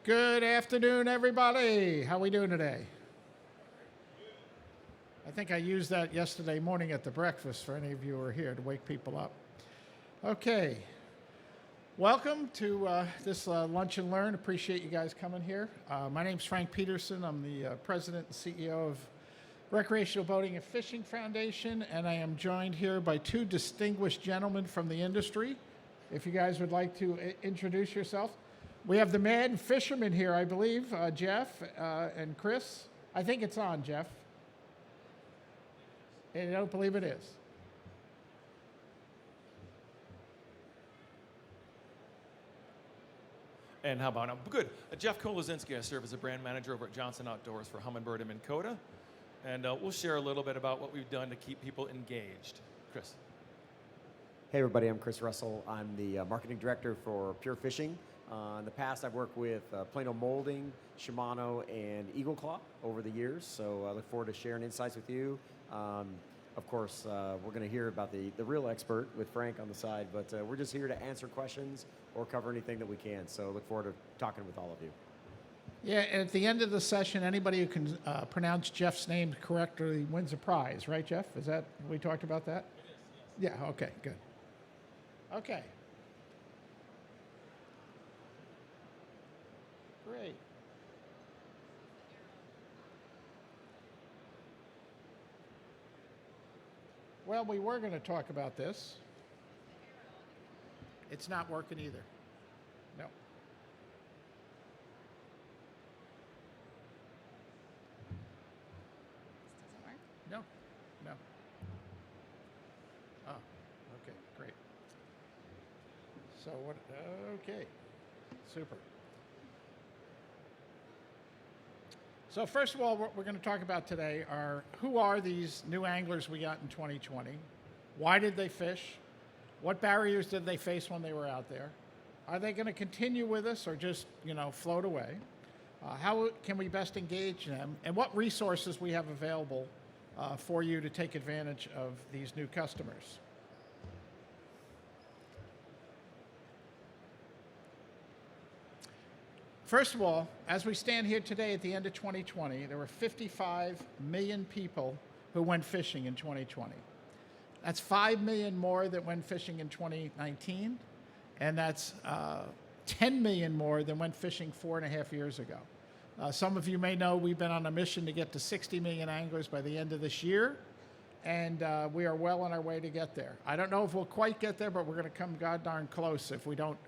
Good afternoon, everybody. How we doing today? I think I used that yesterday morning at the breakfast for any of you who are here to wake people up. Okay. Welcome to this Lunch and Learn. Appreciate you guys coming here. My name's Frank Peterson. I'm the president and CEO of Recreational Boating and Fishing Foundation, and I am joined here by two distinguished gentlemen from the industry. If you guys would like to introduce yourself. We have the Mad Fisherman here, I believe, Jeff and Chris. I think it's on, Jeff. And I don't believe it is. And how about now? Good. Jeff Kolazinski, I serve as a brand manager over at Johnson Outdoors for Humminbird and Minn Kota. And we'll share a little bit about what we've done to keep people engaged. Chris. Hey everybody, I'm Chris Russell. I'm the marketing director for Pure Fishing. In the past, I've worked with Plano Molding, Shimano, and Eagle Claw over the years, so I look forward to sharing insights with you. Of course, we're going to hear about the real expert with Frank on the side, but we're just here to answer questions or cover anything that we can, so look forward to talking with all of you. Yeah, and at the end of the session, anybody who can pronounce Jeff's name correctly wins a prize, right, Jeff? Is that, we talked about that? It is, yes. Yeah, okay, good. Okay. Great. Well, we were going to talk about this. It's not working either. No. This doesn't work? No. No. Oh, okay, great. So what, okay, super. So first of all, what we're going to talk about today are who are these new anglers we got in 2020? Why did they fish? What barriers did they face when they were out there? Are they going to continue with us or just, float away? How can we best engage them? And what resources we have available for you to take advantage of these new customers? First of all, as we stand here today at the end of 2020, there were 55 million people who went fishing in 2020. That's 5 million more that went fishing in 2019, and that's 10 million more than went fishing 4.5 years ago. Some of you may know we've been on a mission to get to 60 million anglers by the end of this year, and we are well on our way to get there. I don't know if we'll quite get there, but we're going to come god darn close if we don't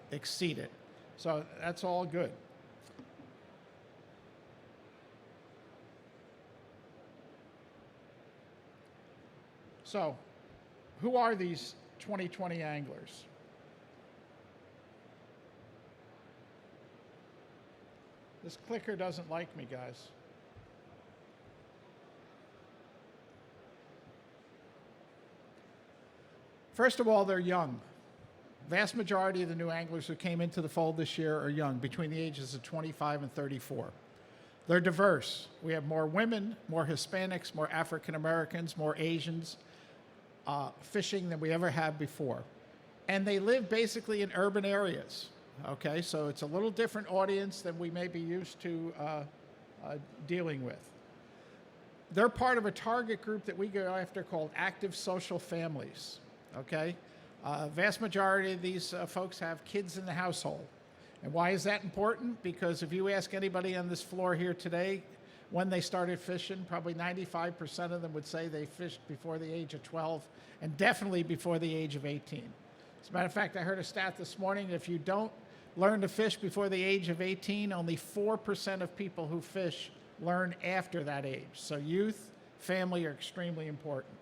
exceed it. So that's all good. So, who are these 2020 anglers? This clicker doesn't like me, guys. First of all, they're young. Vast majority of the new anglers who came into the fold this year are young, between the ages of 25 and 34. They're diverse. We have more women, more Hispanics, more African Americans, more Asians fishing than we ever have before. And they live basically in urban areas, okay? So it's a little different audience than we may be used to dealing with. They're part of a target group that we go after called active social families, okay? Vast majority of these folks have kids in the household. And why is that important? Because if you ask anybody on this floor here today when they started fishing, probably 95% of them would say they fished before the age of 12 and definitely before the age of 18. As a matter of fact, I heard a stat this morning that if you don't learn to fish before the age of 18, only 4% of people who fish learn after that age. So youth, family are extremely important.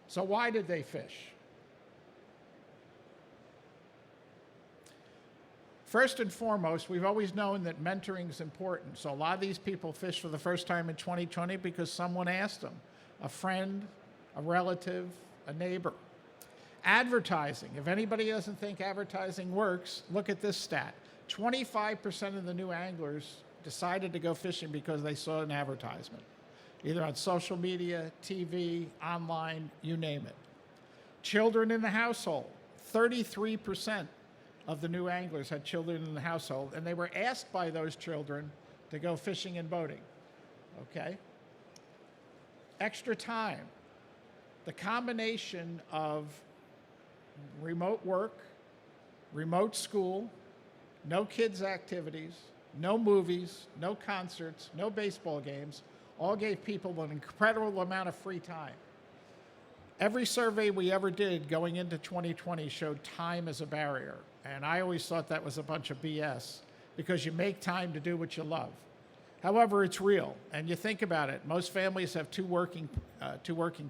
So why did they fish? First and foremost, we've always known that mentoring is important. So a lot of these people fish for the first time in 2020 because someone asked them, a friend, a relative, a neighbor. Advertising. If anybody doesn't think advertising works, look at this stat. 25% of the new anglers decided to go fishing because they saw an advertisement, either on social media, TV, online, you name it. Children in the household, 33% of the new anglers had children in the household, and they were asked by those children to go fishing and boating. Okay? Extra time. The combination of remote work, remote school, no kids' activities, no movies, no concerts, no baseball games, all gave people an incredible amount of free time. Every survey we ever did going into 2020 showed time as a barrier. And I always thought that was a bunch of BS because you make time to do what you love. However, it's real. And you think about it, most families have two working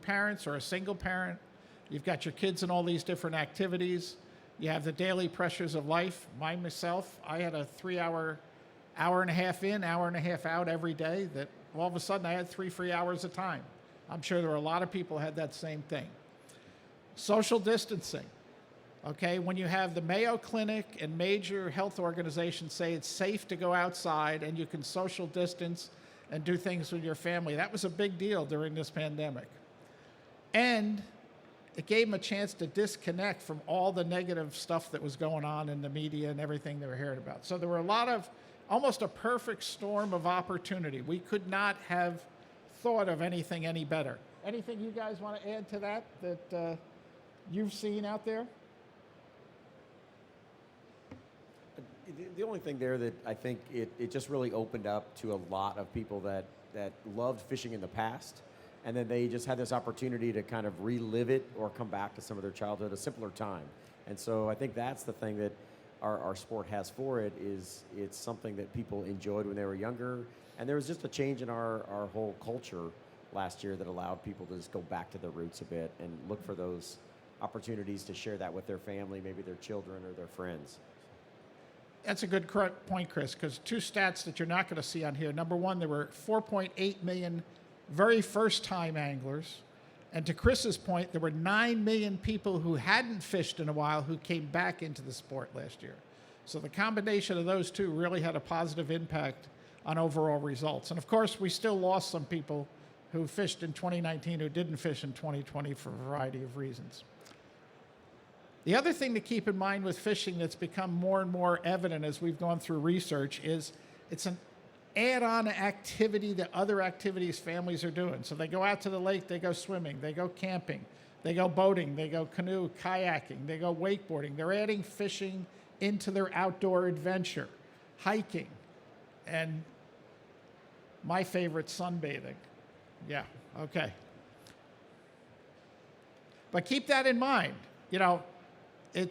parents or a single parent. You've got your kids in all these different activities. You have the daily pressures of life. Myself, I had a 3-hour, hour and a half in, hour and a half out every day that all of a sudden I had 3 free hours of time. I'm sure there were a lot of people who had that same thing. Social distancing. Okay, when you have the Mayo Clinic and major health organizations say it's safe to go outside and you can social distance and do things with your family, that was a big deal during this pandemic. And it gave them a chance to disconnect from all the negative stuff that was going on in the media and everything they were hearing about. So there were a lot of, almost a perfect storm of opportunity. We could not have thought of anything any better. Anything you guys want to add to that you've seen out there? The only thing there that I think it just really opened up to a lot of people that loved fishing in the past, and then they just had this opportunity to kind of relive it or come back to some of their childhood a simpler time. And so I think that's the thing that our sport has for it, is it's something that people enjoyed when they were younger. And there was just a change in our whole culture last year that allowed people to just go back to their roots a bit and look for those opportunities to share that with their family, maybe their children or their friends. That's a good point, Chris, because two stats that you're not going to see on here. Number one, there were 4.8 million very first-time anglers. And to Chris's point, there were 9 million people who hadn't fished in a while who came back into the sport last year. So the combination of those two really had a positive impact on overall results. And of course, we still lost some people who fished in 2019 who didn't fish in 2020 for a variety of reasons. The other thing to keep in mind with fishing that's become more and more evident as we've gone through research is it's an add-on activity that other activities families are doing. So they go out to the lake, they go swimming, they go camping, they go boating, they go canoe, kayaking, they go wakeboarding. They're adding fishing into their outdoor adventure, hiking, and my favorite, sunbathing. Yeah, okay. But keep that in mind. You know,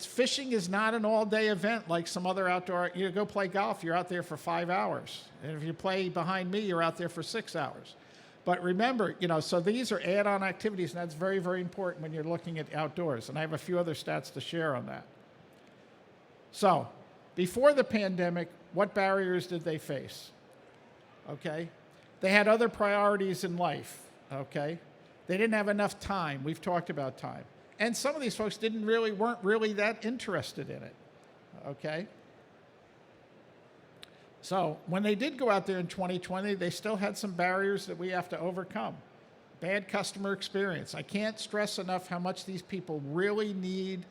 fishing is not an all-day event like some other outdoor. You go play golf, you're out there for 5 hours. And if you play behind me, you're out there for 6 hours. But remember, you know, so these are add-on activities, and that's very, very important when you're looking at outdoors. And I have a few other stats to share on that. So, before the pandemic, what barriers did they face? Okay? They had other priorities in life, okay? They didn't have enough time. We've talked about time. And some of these folks weren't really that interested in it, okay? So when they did go out there in 2020, they still had some barriers that we have to overcome. Bad customer experience. I can't stress enough how much these people really need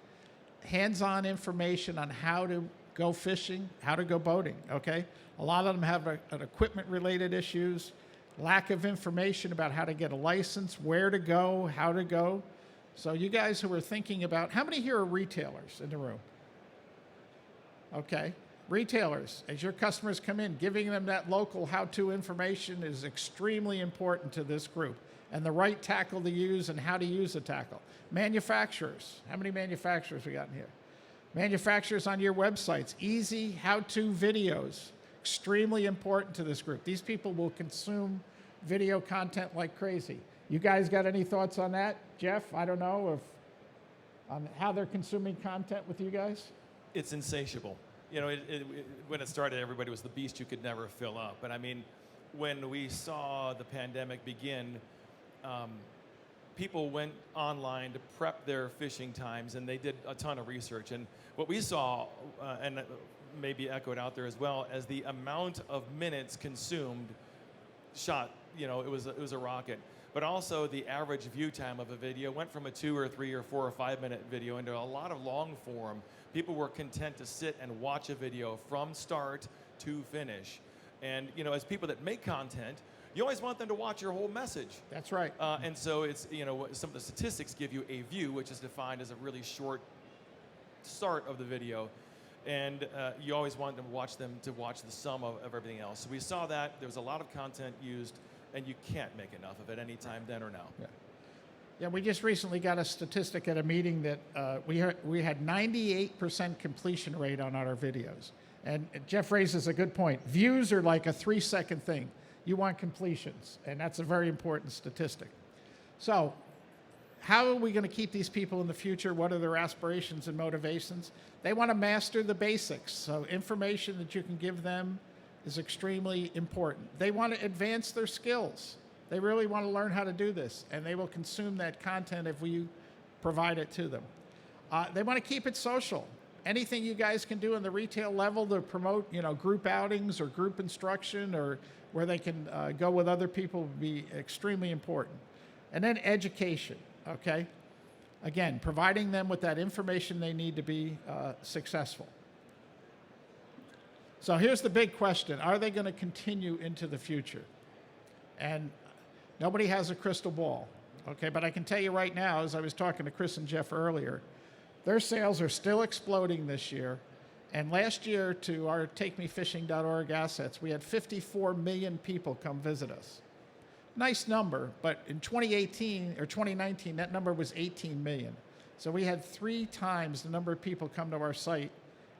hands-on information on how to go fishing, how to go boating, okay? A lot of them have an equipment-related issues, lack of information about how to get a license, where to go, how to go. So you guys who are thinking about, how many here are retailers in the room? Okay, retailers, as your customers come in, giving them that local how-to information is extremely important to this group, and the right tackle to use and how to use the tackle. Manufacturers, how many manufacturers we got in here? Manufacturers on your websites, easy how-to videos, extremely important to this group. These people will consume video content like crazy. You guys got any thoughts on that? Jeff, I don't know on how they're consuming content with you guys? It's insatiable. You know, when it started, everybody was the beast you could never fill up. But I mean, when we saw the pandemic begin, people went online to prep their fishing times, and they did a ton of research. And what we saw, and maybe echoed out there as well, as the amount of minutes consumed shot it was a rocket. But also the average view time of a video went from a 2 or 3 or 4 or 5 minute video into a lot of long form. People were content to sit and watch a video from start to finish. And as people that make content, you always want them to watch your whole message. That's right. And so it's, some of the statistics give you a view, which is defined as a really short start of the video. And you always want them to watch the sum of everything else. So we saw that there was a lot of content used, and you can't make enough of it anytime then or now. Yeah, we just recently got a statistic at a meeting that we had 98% completion rate on our videos. And Jeff raises a good point. Views are like a 3-second thing. You want completions, and that's a very important statistic. So how are we going to keep these people in the future? What are their aspirations and motivations? They want to master the basics. So information that you can give them is extremely important. They want to advance their skills. They really want to learn how to do this, and they will consume that content if we provide it to them. They want to keep it social. Anything you guys can do on the retail level to promote, group outings or group instruction, or where they can go with other people would be extremely important. And then education, okay? Again, providing them with that information they need to be successful. So here's the big question. Are they going to continue into the future? And nobody has a crystal ball, okay? But I can tell you right now, as I was talking to Chris and Jeff earlier, their sales are still exploding this year. And last year, to our TakeMeFishing.org assets, we had 54 million people come visit us. Nice number, but in 2018 or 2019, that number was 18 million. So we had 3 times the number of people come to our site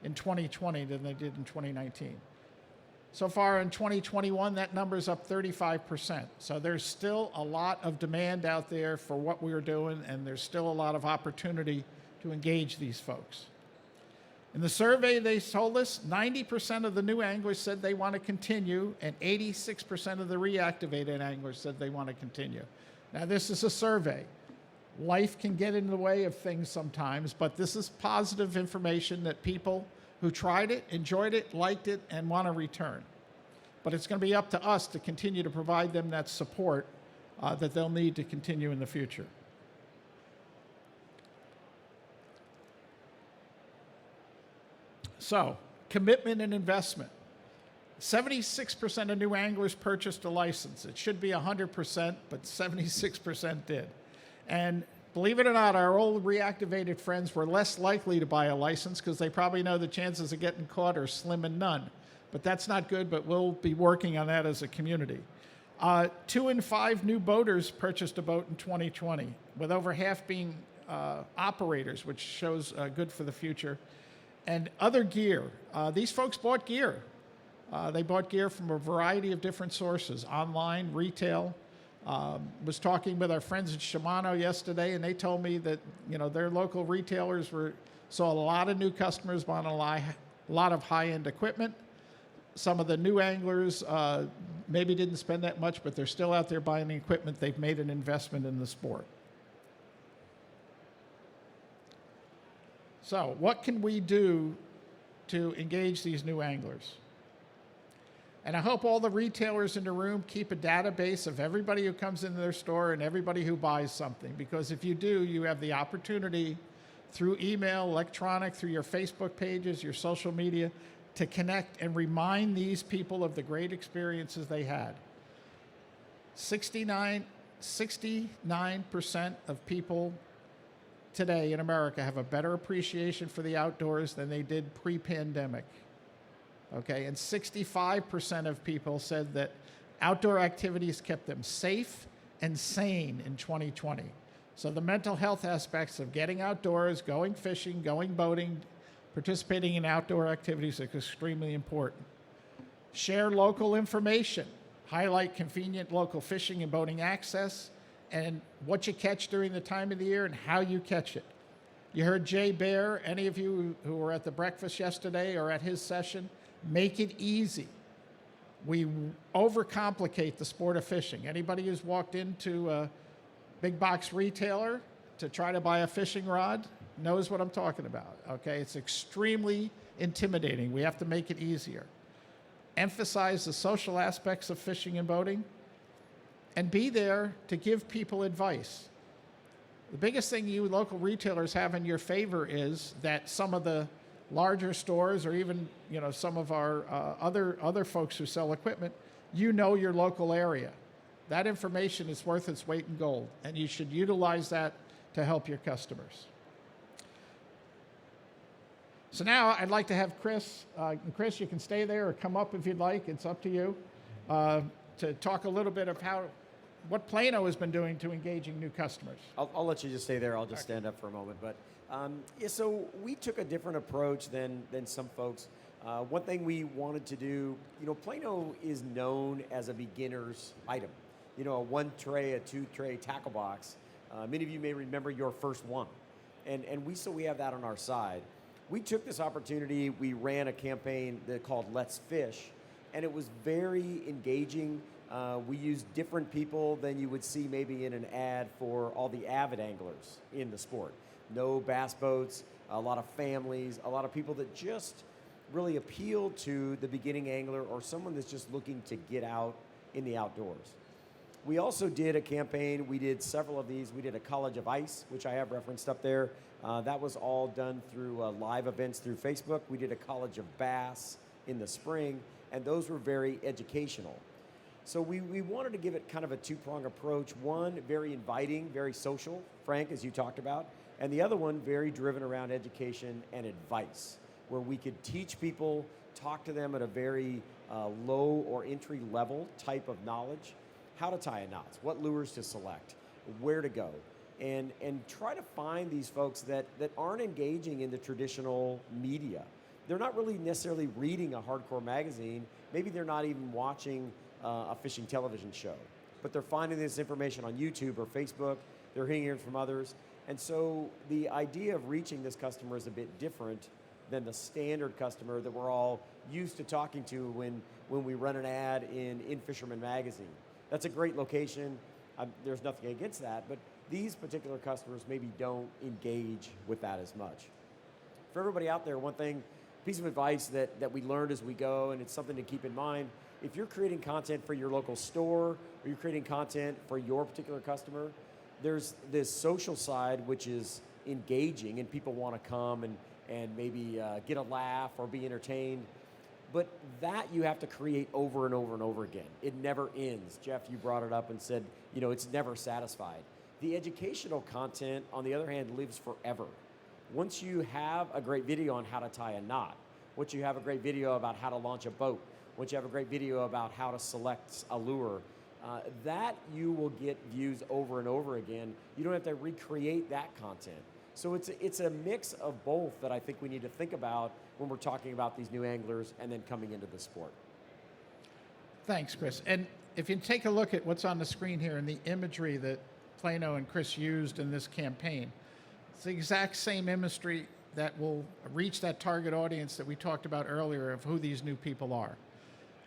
in 2020 than they did in 2019. So far in 2021, that number's up 35%. So there's still a lot of demand out there for what we're doing, and there's still a lot of opportunity to engage these folks. In the survey, they told us 90% of the new anglers said they want to continue, and 86% of the reactivated anglers said they want to continue. Now, this is a survey. Life can get in the way of things sometimes, but this is positive information that people who tried it, enjoyed it, liked it, and want to return. But it's going to be up to us to continue to provide them that support that they'll need to continue in the future. So, commitment and investment. 76% of new anglers purchased a license. It should be 100%, but 76% did. And believe it or not, our old reactivated friends were less likely to buy a license because they probably know the chances of getting caught are slim and none. But that's not good, but we'll be working on that as a community. 2 in 5 new boaters purchased a boat in 2020, with over half being operators, which shows good for the future. And other gear. These folks bought gear. They bought gear from a variety of different sources, online, retail. Was talking with our friends at Shimano yesterday, and they told me that their local retailers saw a lot of new customers buying a lot of high-end equipment. Some of the new anglers maybe didn't spend that much, but they're still out there buying the equipment. They've made an investment in the sport. So what can we do to engage these new anglers? And I hope all the retailers in the room keep a database of everybody who comes into their store and everybody who buys something, because if you do, you have the opportunity through email, electronic, through your Facebook pages, your social media, to connect and remind these people of the great experiences they had. 69% of people today in America have a better appreciation for the outdoors than they did pre-pandemic. Okay, and 65% of people said that outdoor activities kept them safe and sane in 2020. So the mental health aspects of getting outdoors, going fishing, going boating, participating in outdoor activities is extremely important. Share local information, highlight convenient local fishing and boating access, and what you catch during the time of the year and how you catch it. You heard Jay Baer, any of you who were at the breakfast yesterday or at his session, make it easy. We overcomplicate the sport of fishing. Anybody who's walked into a big box retailer to try to buy a fishing rod knows what I'm talking about, okay? It's extremely intimidating. We have to make it easier. Emphasize the social aspects of fishing and boating. and be there to give people advice. The biggest thing you local retailers have in your favor is that some of the larger stores, or even some of our other folks who sell equipment, your local area. That information is worth its weight in gold, and you should utilize that to help your customers. So now I'd like to have Chris. Chris, you can stay there or come up if you'd like. It's up to you. To talk a little bit of what Plano has been doing to engaging new customers. I'll let you just stay there. I'll just stand up for a moment. But so we took a different approach than some folks. One thing we wanted to do, Plano is known as a beginner's item. A 1 tray, a 2 tray tackle box. Many of you may remember your first one. And we have that on our side. We took this opportunity, we ran a campaign called Let's Fish, and it was very engaging. We used different people than you would see maybe in an ad for all the avid anglers in the sport. No bass boats, a lot of families, a lot of people that just really appeal to the beginning angler or someone that's just looking to get out in the outdoors. We also did a campaign, we did several of these. We did a College of Ice, which I have referenced up there. That was all done through live events through Facebook. We did a College of Bass in the spring, and those were very educational. So we wanted to give it kind of a two-prong approach. One, very inviting, very social, Frank, as you talked about, and the other one, very driven around education and advice, where we could teach people, talk to them at a very low or entry level type of knowledge, how to tie a knot, what lures to select, where to go, and try to find these folks that aren't engaging in the traditional media. They're not really necessarily reading a hardcore magazine. Maybe they're not even watching a fishing television show, but they're finding this information on YouTube or Facebook. They're hearing it from others. And so the idea of reaching this customer is a bit different than the standard customer that we're all used to talking to when we run an ad in Fisherman Magazine. That's a great location. There's nothing against that, but these particular customers maybe don't engage with that as much. For everybody out there, one piece of advice that we learned as we go, and it's something to keep in mind, if you're creating content for your local store, or you're creating content for your particular customer, there's this social side which is engaging and people want to come and maybe get a laugh or be entertained. But that you have to create over and over and over again. It never ends. Jeff, you brought it up and said, it's never satisfied. The educational content, on the other hand, lives forever. Once you have a great video on how to tie a knot, once you have a great video about how to launch a boat, once you have a great video about how to select a lure, that you will get views over and over again. You don't have to recreate that content. So it's a mix of both that I think we need to think about when we're talking about these new anglers and then coming into the sport. Thanks, Chris. And if you take a look at what's on the screen here and the imagery that Plano and Chris used in this campaign, it's the exact same imagery that will reach that target audience that we talked about earlier of who these new people are.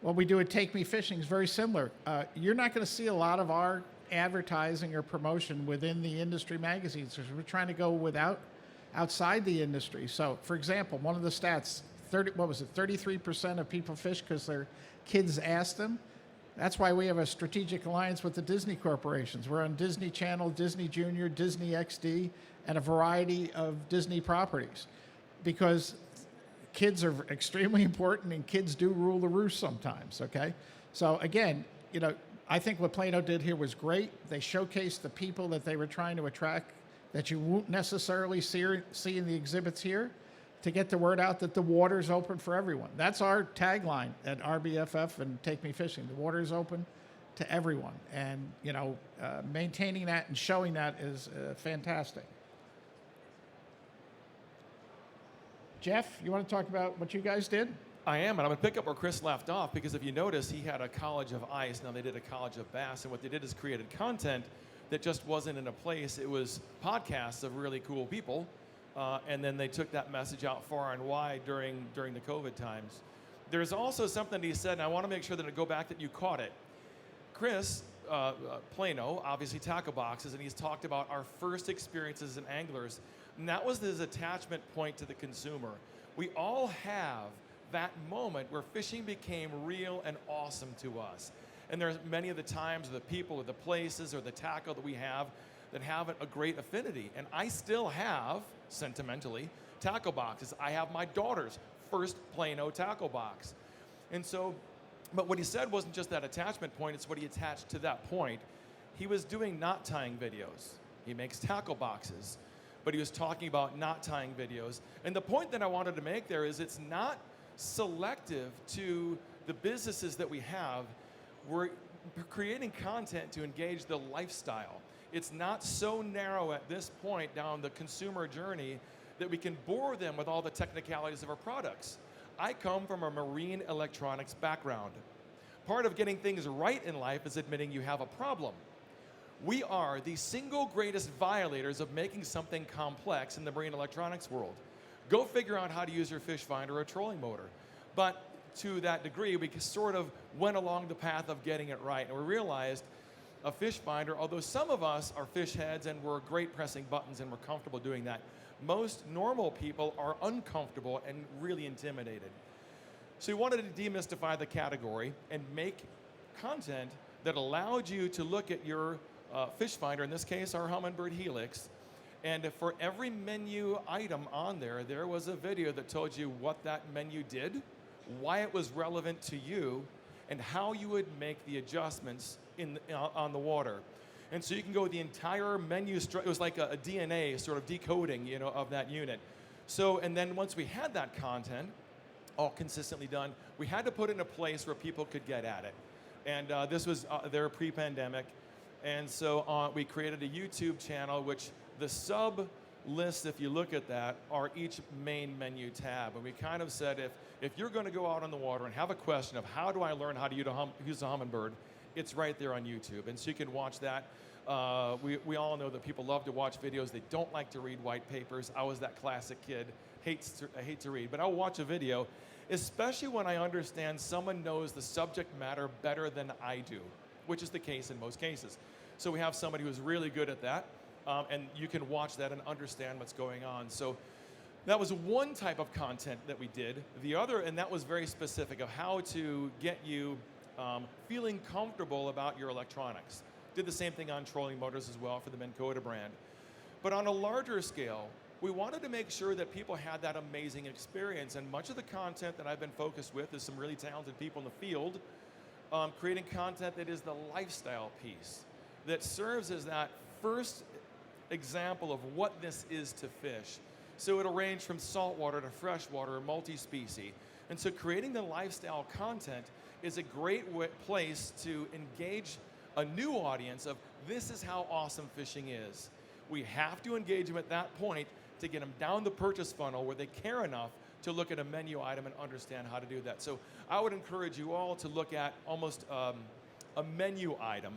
What we do at Take Me Fishing is very similar. You're not going to see a lot of our advertising or promotion within the industry magazines because we're trying to go outside the industry. So, for example, one of the stats, 33% of people fish because their kids asked them. That's why we have a strategic alliance with the Disney corporations. We're on Disney Channel, Disney Junior, Disney XD, and a variety of Disney properties because kids are extremely important and kids do rule the roost sometimes, okay? So again, I think what Plano did here was great. They showcased the people that they were trying to attract that you won't necessarily see in the exhibits here to get the word out that the water's open for everyone. That's our tagline at RBFF and Take Me Fishing. The water's open to everyone. And, maintaining that and showing that is fantastic. Jeff, you want to talk about what you guys did? I am, and I'm going to pick up where Chris left off because if you notice, he had a College of Ice. Now they did a College of Bass, and what they did is created content that just wasn't in a place. It was podcasts of really cool people, and then they took that message out far and wide during the COVID times. There's also something he said, and I want to make sure that I go back that you caught it. Chris, Plano, obviously tackle boxes, and he's talked about our first experiences as anglers, and that was his attachment point to the consumer. We all have that moment where fishing became real and awesome to us. And there's many of the times, or the people, or the places, or the tackle that we have that have a great affinity. And I still have, sentimentally, tackle boxes. I have my daughter's first Plano tackle box. And so, but what he said wasn't just that attachment point, it's what he attached to that point. He was doing knot tying videos. He makes tackle boxes, but he was talking about knot tying videos. And the point that I wanted to make there is it's not selective to the businesses that we have. We're creating content to engage the lifestyle. It's not so narrow at this point down the consumer journey that we can bore them with all the technicalities of our products. I come from a marine electronics background. Part of getting things right in life is admitting you have a problem. We are the single greatest violators of making something complex in the marine electronics world. Go figure out how to use your fish finder or a trolling motor. But to that degree, we sort of went along the path of getting it right. And we realized a fish finder, although some of us are fish heads and we're great pressing buttons and we're comfortable doing that, most normal people are uncomfortable and really intimidated. So we wanted to demystify the category and make content that allowed you to look at your fish finder, in this case our Humminbird Helix, and for every menu item on there, there was a video that told you what that menu did, why it was relevant to you, and how you would make the adjustments on the water. And so you can go the entire menu, it was like a DNA sort of decoding, you know, of that unit. So, and then once we had that content all consistently done, we had to put it in a place where people could get at it. And this was there pre-pandemic. And so we created a YouTube channel, which the sub lists, if you look at that, are each main menu tab. And we kind of said, if you're going to go out on the water and have a question of how do I learn how to use a Humminbird, it's right there on YouTube. And so you can watch that. We all know that people love to watch videos. They don't like to read white papers. I was that classic kid. I hate to read, but I'll watch a video, especially when I understand someone knows the subject matter better than I do, which is the case in most cases. So we have somebody who's really good at that, and you can watch that and understand what's going on. So that was one type of content that we did. The other, and that was very specific of how to get you feeling comfortable about your electronics. Did the same thing on trolling motors as well for the Minn Kota brand. But on a larger scale, we wanted to make sure that people had that amazing experience, and much of the content that I've been focused with is some really talented people in the field, creating content that is the lifestyle piece, that serves as that first example of what this is to fish. So it'll range from saltwater to freshwater or multi-species. And so creating the lifestyle content is a great place to engage a new audience of this is how awesome fishing is. We have to engage them at that point to get them down the purchase funnel where they care enough to look at a menu item and understand how to do that. So I would encourage you all to look at almost a menu item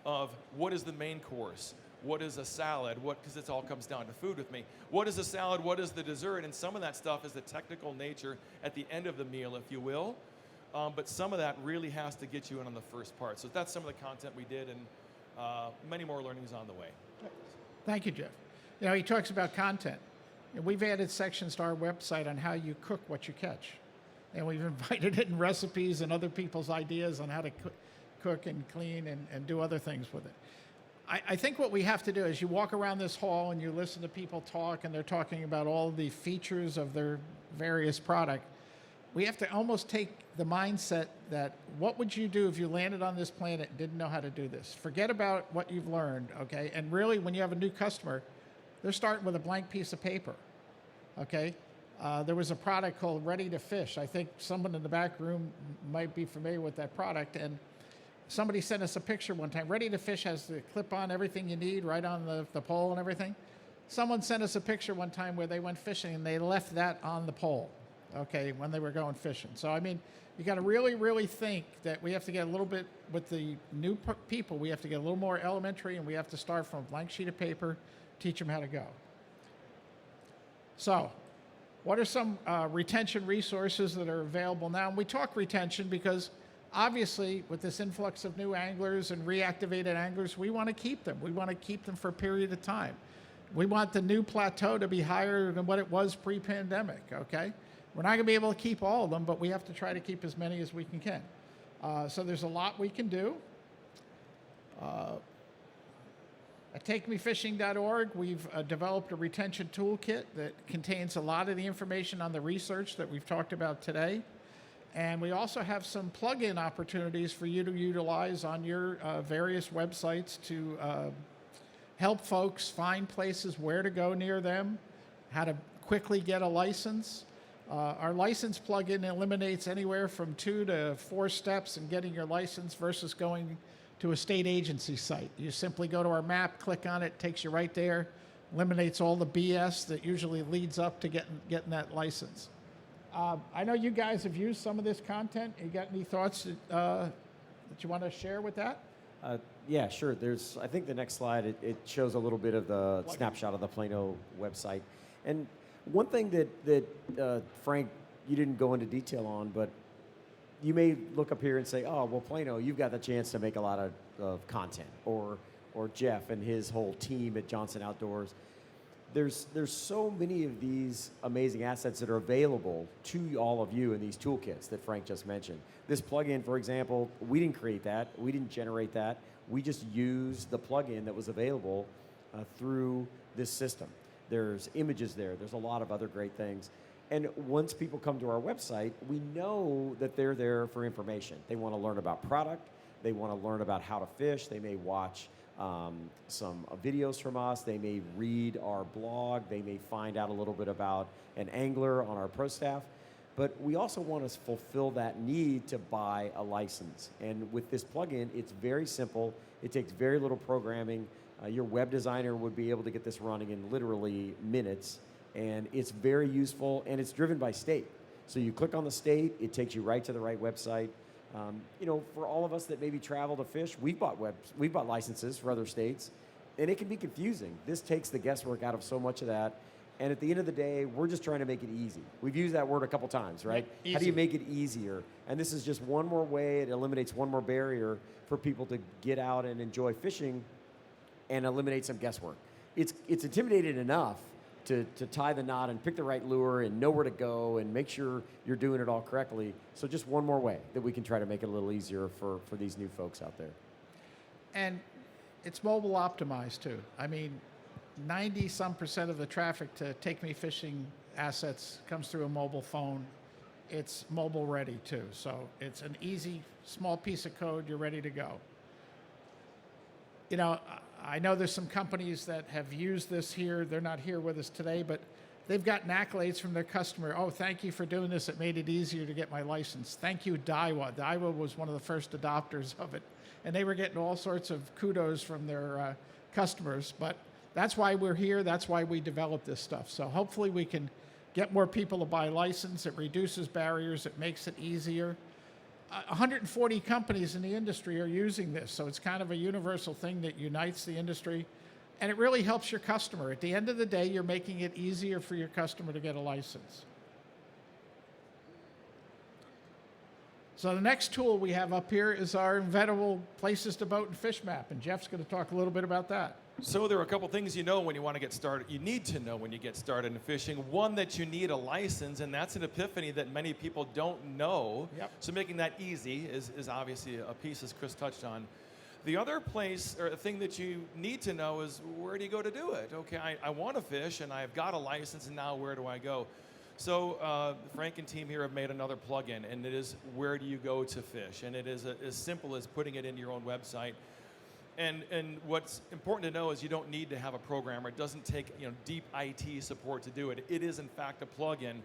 of what is the main course, what is a salad, because it all comes down to food with me. What is a salad, what is the dessert? And some of that stuff is the technical nature at the end of the meal, if you will. But some of that really has to get you in on the first part. So that's some of the content we did, and many more learnings on the way. Thank you, Jeff. You know, he talks about content. And we've added sections to our website on how you cook what you catch. And we've invited it in recipes and other people's ideas on how to cook and clean and do other things with it. I think what we have to do is you walk around this hall and you listen to people talk, and they're talking about all the features of their various product. We have to almost take the mindset that what would you do if you landed on this planet and didn't know how to do this? Forget about what you've learned, okay? And really, when you have a new customer, they're starting with a blank piece of paper, okay? There was a product called Ready to Fish. I think someone in the back room might be familiar with that product. And somebody sent us a picture one time. Ready to Fish has the clip on everything you need right on the pole and everything. Someone sent us a picture one time where they went fishing and they left that on the pole, okay, when they were going fishing. So, I mean, you got to really, really think that we have to get a little bit, with the new people, we have to get a little more elementary, and we have to start from a blank sheet of paper, teach them how to go. So, what are some retention resources that are available now? And we talk retention because obviously with this influx of new anglers and reactivated anglers, we want to keep them. We want to keep them for a period of time. We want the new plateau to be higher than what it was pre-pandemic, okay? We're not going to be able to keep all of them, but we have to try to keep as many as we can. So there's a lot we can do. At takemefishing.org, we've developed a retention toolkit that contains a lot of the information on the research that we've talked about today. And we also have some plug-in opportunities for you to utilize on your various websites to help folks find places where to go near them, how to quickly get a license. Our license plugin eliminates anywhere from 2 to 4 steps in getting your license versus going to a state agency site. You simply go to our map, click on it, takes you right there, eliminates all the BS that usually leads up to getting that license. I know you guys have used some of this content. You got any thoughts that you want to share with that? Yeah, sure. I think the next slide, it shows a little bit of the snapshot of the Plano website. And one thing that Frank, you didn't go into detail on, but you may look up here and say, oh, well, Plano, you've got the chance to make a lot of content, or Jeff and his whole team at Johnson Outdoors. There's so many of these amazing assets that are available to all of you in these toolkits that Frank just mentioned. This plugin, for example, we didn't create that. We didn't generate that. We just used the plugin that was available through this system. There's images there. There's a lot of other great things. And once people come to our website, we know that they're there for information. They want to learn about product. They want to learn about how to fish. They may watch some videos from us. They may read our blog. They may find out a little bit about an angler on our pro staff. But we also want to fulfill that need to buy a license. And with this plugin, it's very simple. It takes very little programming. Your web designer would be able to get this running in literally minutes. And it's very useful, and it's driven by state. So you click on the state, it takes you right to the right website. For all of us that maybe travel to fish, we've bought licenses for other states, and it can be confusing. This takes the guesswork out of so much of that. And at the end of the day, we're just trying to make it easy. We've used that word a couple times, right? Easy. How do you make it easier? And this is just one more way. It eliminates one more barrier for people to get out and enjoy fishing and eliminate some guesswork. It's intimidating enough to tie the knot and pick the right lure and know where to go and make sure you're doing it all correctly. So just one more way that we can try to make it a little easier for these new folks out there. And it's mobile optimized too. I mean, 90% of the traffic to Take Me Fishing assets comes through a mobile phone. It's mobile ready too. So it's an easy, small piece of code, you're ready to go. I know there's some companies that have used this here. They're not here with us today, but they've gotten accolades from their customer. Oh, thank you for doing this. It made it easier to get my license. Thank you, Daiwa. Daiwa was one of the first adopters of it. And they were getting all sorts of kudos from their customers. But that's why we're here. That's why we developed this stuff. So hopefully we can get more people to buy license. It reduces barriers. It makes it easier. 140 companies in the industry are using this, so it's kind of a universal thing that unites the industry, and it really helps your customer. At the end of the day, you're making it easier for your customer to get a license. So the next tool we have up here is our inventable places to boat and fish map, and Jeff's going to talk a little bit about that. So there are a couple things you know when you want to get started. You need to know when you get started in fishing. One, that you need a license, and that's an epiphany that many people don't know. Yep. So making that easy is obviously a piece, as Chris touched on. The other place or thing that you need to know is, where do you go to do it? Okay, I want to fish, and I've got a license, and now where do I go? So Frank and team here have made another plugin, and it is, where do you go to fish? And it is as simple as putting it in your own website. And what's important to know is you don't need to have a programmer. It doesn't take deep IT support to do it. It is in fact a plugin,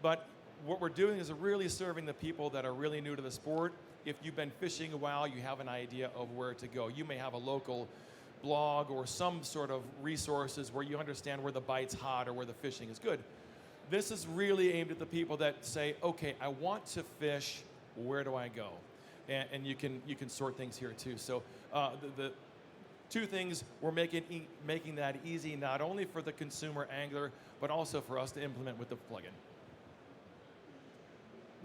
but what we're doing is really serving the people that are really new to the sport. If you've been fishing a while, you have an idea of where to go. You may have a local blog or some sort of resources where you understand where the bite's hot or where the fishing is good. This is really aimed at the people that say, okay, I want to fish, where do I go? And you can sort things here too. So the two things, we're making that easy not only for the consumer angler, but also for us to implement with the plugin.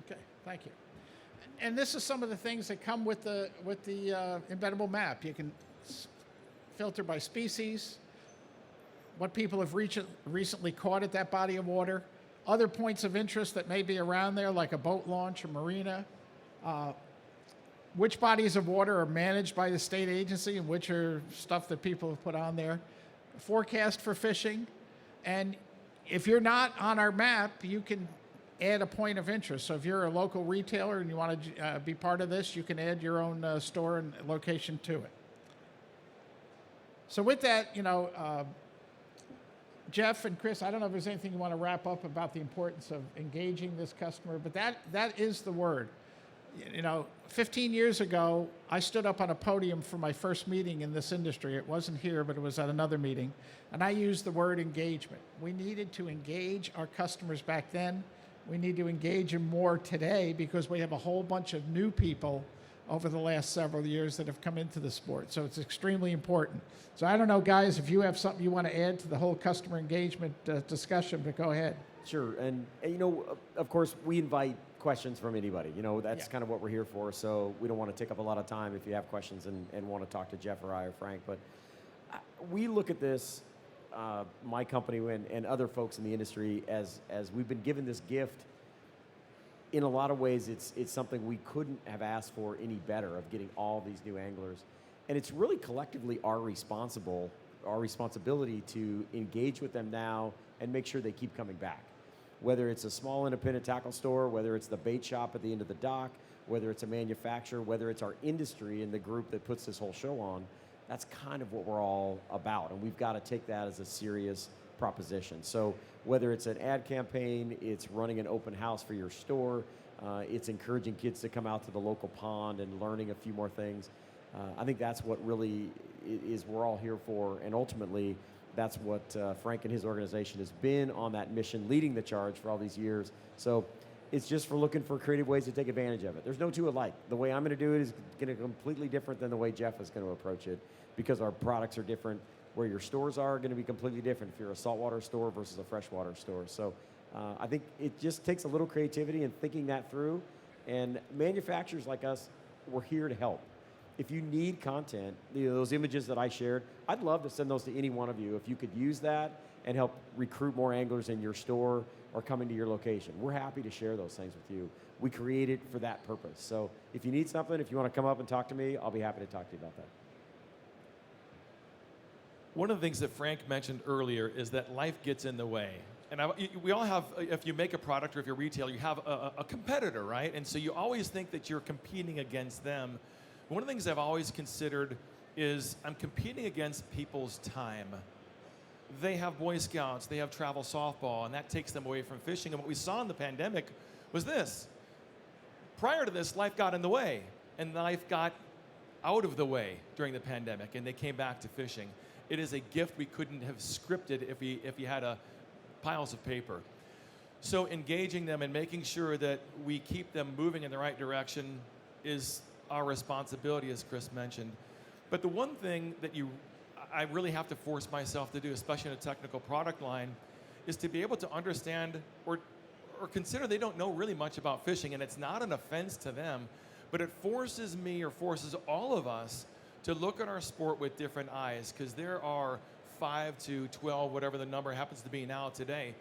Okay, thank you. And this is some of the things that come with the embeddable map. You can filter by species, what people have recently caught at that body of water, other points of interest that may be around there, like a boat launch, a marina. which bodies of water are managed by the state agency and which are stuff that people have put on there, forecast for fishing, and if you're not on our map, you can add a point of interest. So if you're a local retailer and you want to be part of this, you can add your own store and location to it. So with that, Jeff and Chris, I don't know if there's anything you want to wrap up about the importance of engaging this customer, but that is the word. 15 years ago, I stood up on a podium for my first meeting in this industry. It wasn't here, but it was at another meeting. And I used the word engagement. We needed to engage our customers back then. We need to engage them more today because we have a whole bunch of new people over the last several years that have come into the sport. So it's extremely important. So I don't know, guys, if you have something you want to add to the whole customer engagement discussion, but go ahead. Sure, and of course, we invite questions from anybody. That's kind of what we're here for, so we don't want to take up a lot of time if you have questions and want to talk to Jeff or I or Frank, but we look at this, my company and other folks in the industry, as we've been given this gift. In a lot of ways, it's something we couldn't have asked for any better, of getting all these new anglers. And it's really collectively our responsibility to engage with them now and make sure they keep coming back. Whether it's a small independent tackle store, whether it's the bait shop at the end of the dock, whether it's a manufacturer, whether it's our industry and the group that puts this whole show on, that's kind of what we're all about. And we've got to take that as a serious proposition. So whether it's an ad campaign, it's running an open house for your store, it's encouraging kids to come out to the local pond and learning a few more things. I think that's what really is we're all here for, and ultimately that's what Frank and his organization has been on that mission, leading the charge for all these years. So it's just for looking for creative ways to take advantage of it. There's no two alike. The way I'm going to do it is going to be completely different than the way Jeff is going to approach it, because our products are different. Where your stores are going to be completely different if you're a saltwater store versus a freshwater store. So I think it just takes a little creativity and thinking that through. And manufacturers like us, we're here to help. If you need content, those images that I shared, I'd love to send those to any one of you. If you could use that and help recruit more anglers in your store or coming to your location, we're happy to share those things with you. We create it for that purpose. So if you need something, if you want to come up and talk to me, I'll be happy to talk to you about that. One of the things that Frank mentioned earlier is that life gets in the way. And we all have, if you make a product or if you're a retailer, you have a competitor, right? And so you always think that you're competing against them. One of the things I've always considered is I'm competing against people's time. They have Boy Scouts, they have travel softball, and that takes them away from fishing. And what we saw in the pandemic was this. Prior to this, life got in the way, and life got out of the way during the pandemic, and they came back to fishing. It is a gift we couldn't have scripted if you had piles of paper. So engaging them and making sure that we keep them moving in the right direction is our responsibility, as Chris mentioned. But the one thing that I really have to force myself to do, especially in a technical product line, is to be able to understand or consider they don't know really much about fishing, and it's not an offense to them, but it forces me or forces all of us to look at our sport with different eyes, because there are 5 to 12, whatever the number happens to be now today,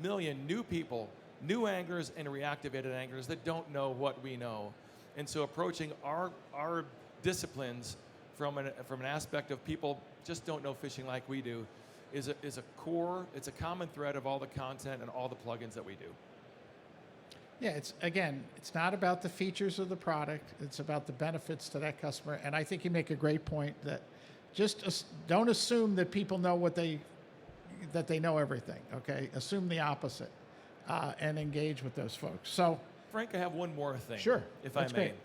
million new people, new anglers and reactivated anglers that don't know what we know. And so approaching our disciplines from an aspect of people just don't know fishing like we do is a core, it's a common thread of all the content and all the plugins that we do. Yeah, it's not about the features of the product. It's about the benefits to that customer. And I think you make a great point that just don't assume that people know that they know everything, okay? Assume the opposite and engage with those folks. So, Frank, I have one more thing. Sure, if that's I may. great.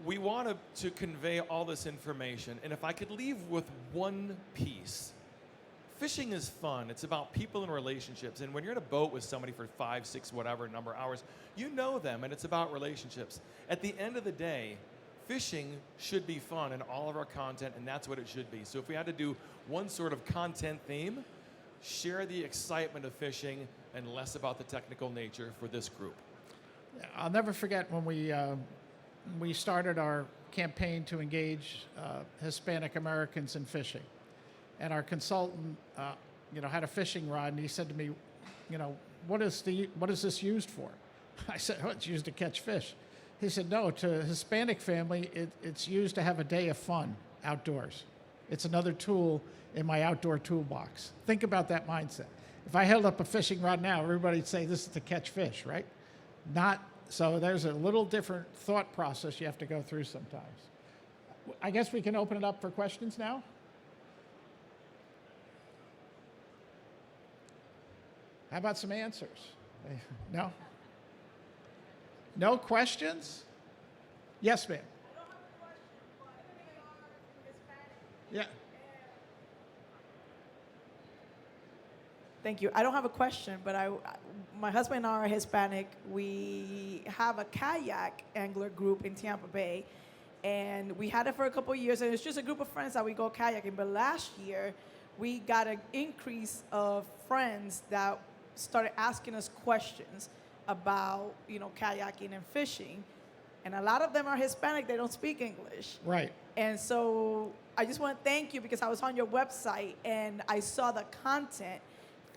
We want to convey all this information, and if I could leave with one piece. Fishing is fun. It's about people and relationships. And when you're in a boat with somebody for 5, 6, whatever number of hours, you know them, and it's about relationships. At the end of the day, fishing should be fun in all of our content, and that's what it should be. So if we had to do one sort of content theme, share the excitement of fishing and less about the technical nature for this group. I'll never forget when we started our campaign to engage Hispanic Americans in fishing. And our consultant, had a fishing rod, and he said to me, what is this used for? I said, it's used to catch fish. He said, no, to a Hispanic family, it's used to have a day of fun outdoors. It's another tool in my outdoor toolbox. Think about that mindset. If I held up a fishing rod now, everybody'd say this is to catch fish, right? Not, so there's a little different thought process you have to go through sometimes. I guess we can open it up for questions now. How about some answers? No? No questions? Yes, ma'am. I don't have a question, but they are Hispanic. Yeah. Thank you. I don't have a question, but my husband and I are Hispanic. We have a kayak angler group in Tampa Bay, and we had it for a couple of years, and it's just a group of friends that we go kayaking. But last year, we got an increase of friends that started asking us questions about, kayaking and fishing. And a lot of them are Hispanic. They don't speak English. Right. And so I just want to thank you because I was on your website and I saw the content.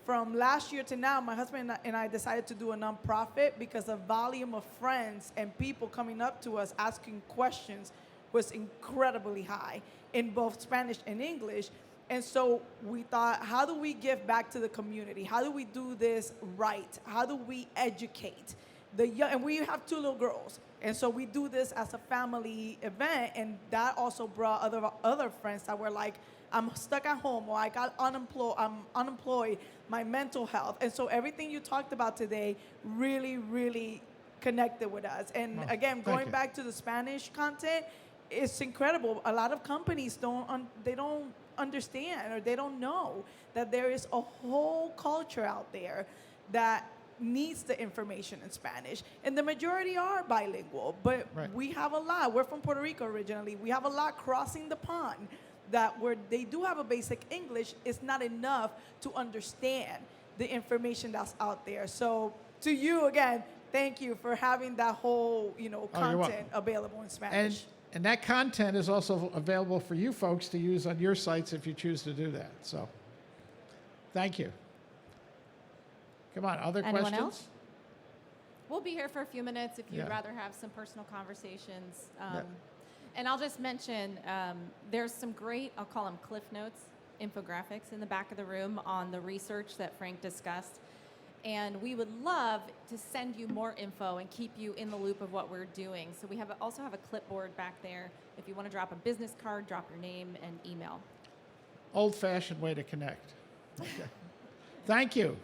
From last year to now, my husband and I decided to do a nonprofit because the volume of friends and people coming up to us asking questions was incredibly high in both Spanish and English. And so we thought, how do we give back to the community? How do we do this right? How do we educate the young? And we have 2 little girls. And so we do this as a family event. And that also brought other friends that were like, I'm stuck at home, or I got I'm unemployed, my mental health. And so everything you talked about today really, really connected with us. And again, going back to the Spanish content, it's incredible. A lot of companies don't understand, or they don't know that there is a whole culture out there that needs the information in Spanish. And the majority are bilingual, but we have a lot. We're from Puerto Rico originally. We have a lot crossing the pond that where they do have a basic English, it's not enough to understand the information that's out there. So to you, again, thank you for having that whole, content available in Spanish. And that content is also available for you folks to use on your sites if you choose to do that. So, thank you. Come on, other Anyone questions? else? We'll be here for a few minutes if you'd Yeah. rather have some personal conversations. Yeah. And I'll just mention, there's some great, I'll call them Cliff Notes, infographics in the back of the room on the research that Frank discussed. And we would love to send you more info and keep you in the loop of what we're doing. So we also have a clipboard back there. If you want to drop a business card, drop your name and email. Old-fashioned way to connect. Okay. Thank you.